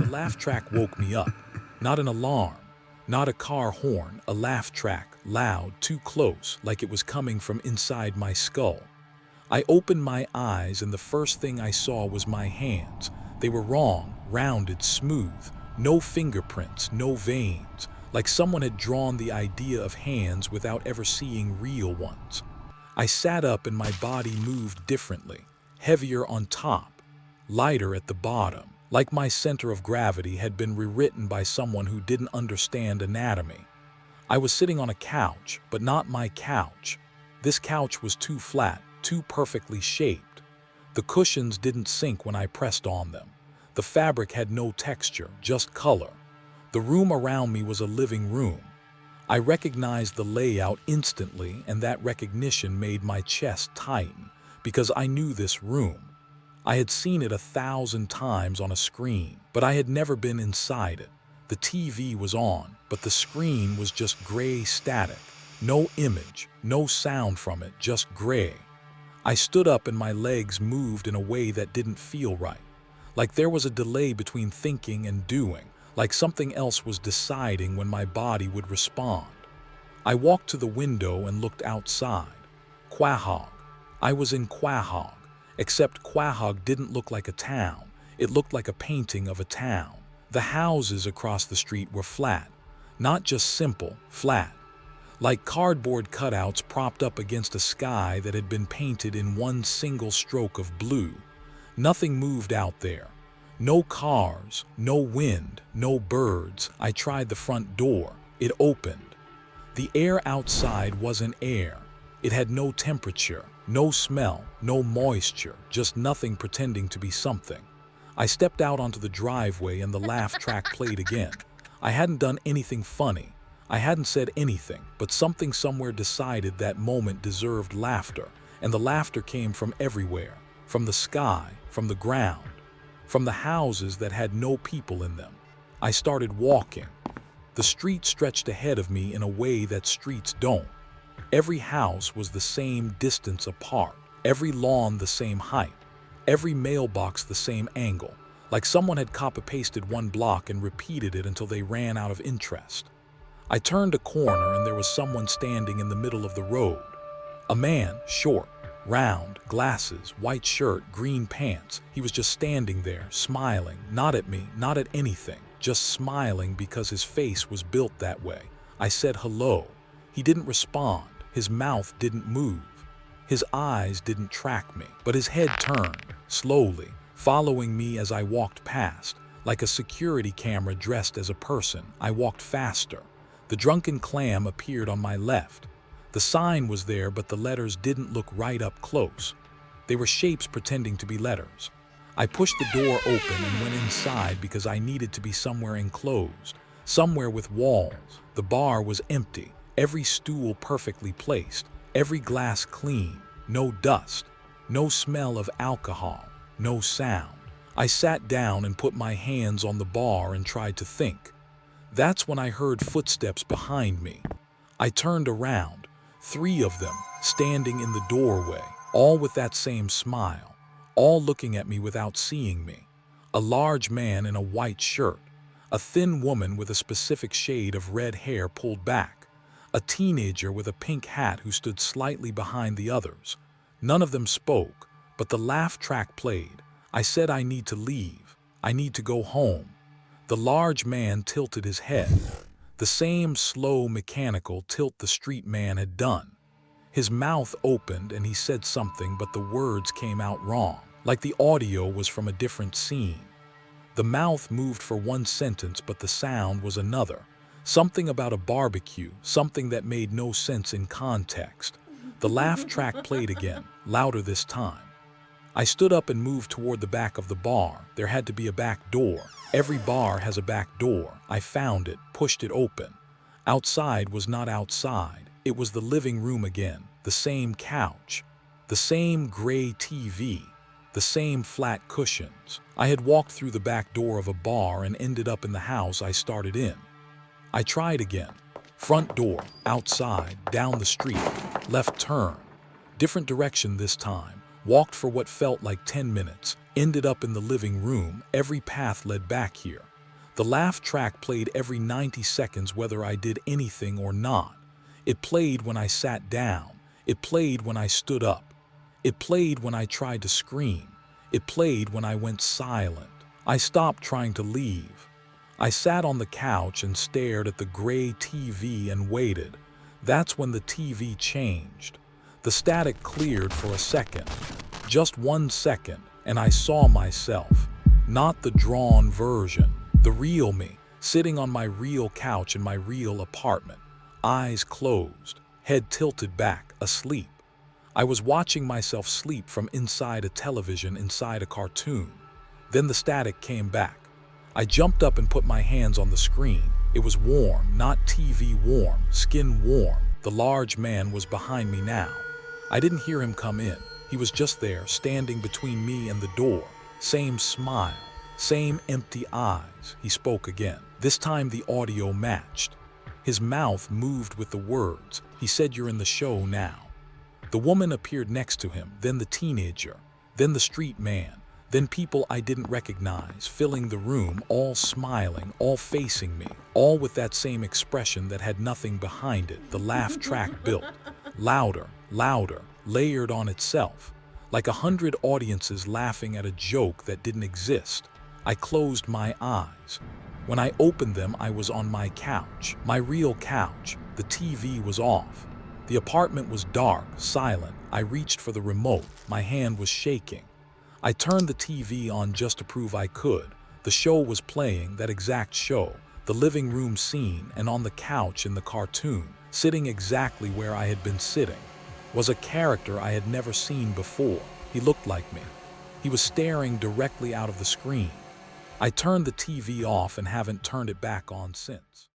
The laugh track woke me up. Not an alarm, not a car horn, a laugh track, loud, too close, like it was coming from inside my skull. I opened my eyes and the first thing I saw was my hands. They were wrong, rounded, smooth, no fingerprints, no veins, like someone had drawn the idea of hands without ever seeing real ones. I sat up and my body moved differently, heavier on top, lighter at the bottom, like my center of gravity had been rewritten by someone who didn't understand anatomy. I was sitting on a couch, but not my couch. This couch was too flat, too perfectly shaped. The cushions didn't sink when I pressed on them. The fabric had no texture, just color. The room around me was a living room. I recognized the layout instantly, and that recognition made my chest tighten, because I knew this room. I had seen it 1,000 times on a screen, but I had never been inside it. The TV was on, but the screen was just gray static. No image, no sound from it, just gray. I stood up and my legs moved in a way that didn't feel right. Like there was a delay between thinking and doing, like something else was deciding when my body would respond. I walked to the window and looked outside. Quahog. I was in Quahog, except Quahog didn't look like a town. It looked like a painting of a town. The houses across the street were flat, not just simple, flat. Like cardboard cutouts propped up against a sky that had been painted in one single stroke of blue. Nothing moved out there. No cars, no wind, no birds. I tried the front door. It opened. The air outside wasn't air. It had no temperature, no smell, no moisture, just nothing pretending to be something. I stepped out onto the driveway and the laugh track played again. I hadn't done anything funny. I hadn't said anything, but something somewhere decided that moment deserved laughter, and the laughter came from everywhere, from the sky, from the ground, from the houses that had no people in them. I started walking. The street stretched ahead of me in a way that streets don't. Every house was the same distance apart, every lawn the same height, every mailbox the same angle, like someone had copy-pasted one block and repeated it until they ran out of interest. I turned a corner and there was someone standing in the middle of the road. A man, short, round, glasses, white shirt, green pants. He was just standing there, smiling, not at me, not at anything, just smiling because his face was built that way. I said hello. He didn't respond. His mouth didn't move. His eyes didn't track me, but his head turned, slowly, following me as I walked past. Like a security camera dressed as a person, I walked faster. The drunken clam appeared on my left. The sign was there, but the letters didn't look right up close. They were shapes pretending to be letters. I pushed the door open and went inside because I needed to be somewhere enclosed, somewhere with walls. The bar was empty, every stool perfectly placed, every glass clean, no dust, no smell of alcohol, no sound. I sat down and put my hands on the bar and tried to think. That's when I heard footsteps behind me. I turned around, 3 of them standing in the doorway, all with that same smile, all looking at me without seeing me. A large man in a white shirt, a thin woman with a specific shade of red hair pulled back, a teenager with a pink hat who stood slightly behind the others. None of them spoke, but the laugh track played. I said I need to leave. I need to go home. The large man tilted his head, the same slow mechanical tilt the street man had done. His mouth opened and he said something, but the words came out wrong, like the audio was from a different scene. The mouth moved for one sentence, but the sound was another. Something about a barbecue, something that made no sense in context. The laugh track played again, louder this time. I stood up and moved toward the back of the bar. There had to be a back door. Every bar has a back door. I found it, pushed it open. Outside was not outside. It was the living room again, the same couch, the same gray TV, the same flat cushions. I had walked through the back door of a bar and ended up in the house I started in. I tried again. Front door, outside, down the street, left turn. Different direction this time. Walked for what felt like 10 minutes, ended up in the living room. Every path led back here. The laugh track played every 90 seconds whether I did anything or not. It played when I sat down. It played when I stood up. It played when I tried to scream. It played when I went silent. I stopped trying to leave. I sat on the couch and stared at the gray TV and waited. That's when the TV changed. The static cleared for a second. Just 1 second, and I saw myself. Not the drawn version, the real me, sitting on my real couch in my real apartment. Eyes closed, head tilted back, asleep. I was watching myself sleep from inside a television inside a cartoon. Then the static came back. I jumped up and put my hands on the screen. It was warm, not TV warm, skin warm. The large man was behind me now. I didn't hear him come in. He was just there, standing between me and the door. Same smile, same empty eyes. He spoke again. This time the audio matched. His mouth moved with the words. He said, "You're in the show now." The woman appeared next to him, then the teenager, then the street man, then people I didn't recognize, filling the room, all smiling, all facing me, all with that same expression that had nothing behind it. The laugh track built, louder, louder, layered on itself, like 100 audiences laughing at a joke that didn't exist. I closed my eyes. When I opened them, I was on my couch, my real couch. The TV was off. The apartment was dark, silent. I reached for the remote. My hand was shaking. I turned the TV on just to prove I could. The show was playing, that exact show, the living room scene, and on the couch in the cartoon, sitting exactly where I had been sitting, was a character I had never seen before. He looked like me. He was staring directly out of the screen. I turned the TV off and haven't turned it back on since.